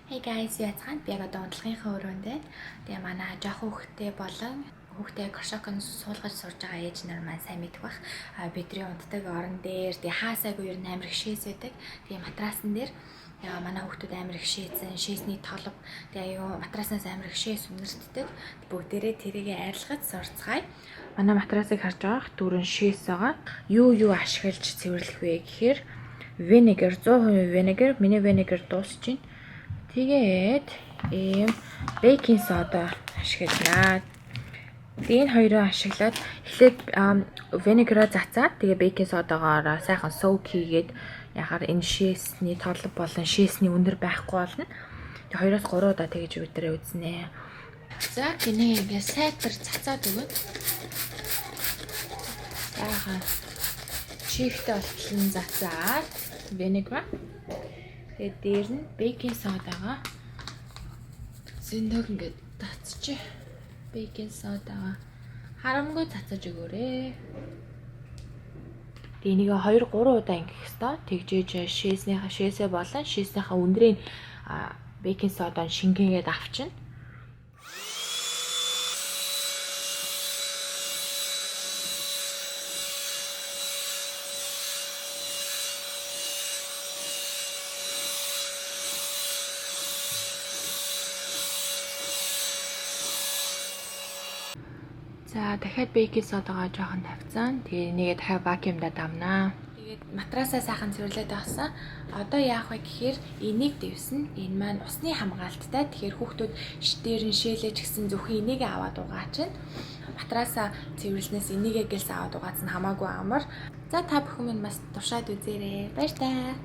Hey guys, яцгаанд би яг одоо унтлагынхаа өрөөнд байна. Тэгээ манай жоох хүүхдээ болон хүүхдээ крошокон суулгаж сурж байгаа ээж нар маань сайн мэдэх бах. Бидний унтдаг орон дээр тэгээ хаасайгүй ер нь амар их шээс байдаг. Тэгээ матраасан дээр манай хүүхдүүд амар их шээсэн, шээсний толб тэгээ аюу матраснаас амар их шээс үнэртдэг. Бүгдээрээ тэрийг арилгаж сурцгаая. Манай матрасыг харж байгаа дөрөн шээс байгаа. Юу ашиглаж цэвэрлэх вэ гэхээр vinegar 100% vinegar, миний vinegar дуусч байна. Тэгээд ийм бейкинг сода ашиглана. Энэ хоёроо ашиглаад эхлээд винеграа цацаад тэгээ бейкинг содагаараа сайхан соук хийгээд яхаар энэ шээсний толб болон шээсний өндөр байхгүй болно. Тэгээ 2-3 удаа тэгэж өдрөө үзнэ. За гинэ ингээ сайтар цацаад өгөөд. Яагаад чихтэй болтлон цацаад винегра. Тэгээд дээр нь бейкинг содагаа зөндөг ингээд татчих. Бейкинг содагаа харамгүй цацаж өгөөрэй. Тэгээд энийг 2-3 удаа ингэх хэвээр тэгжээж шээсээ болон шээснийхаа өндрийн бейкинг содаа шингээгээд авчна. За дахиад бейкинг содагаа жоохон тавьцсан. Тэгээ нэгээ дахиад вакуумда давнаа. Тэгээд матрасаа сайхан цэвэрлээд авсан. Одоо яах вэ гэхээр энийг дэвсэн. Энэ маань усны хамгаалттай. Тэгэхээр хүүхдүүд дээр нь шээлэж гисэн зөвхөн энийг аваад угаачна. Матрасаа цэвэрлснээс энийгээ гэлс аваад угаацсан хамаагүй амар. За та бүхэн минь бас туршаад үзээрэй. Баяр таа.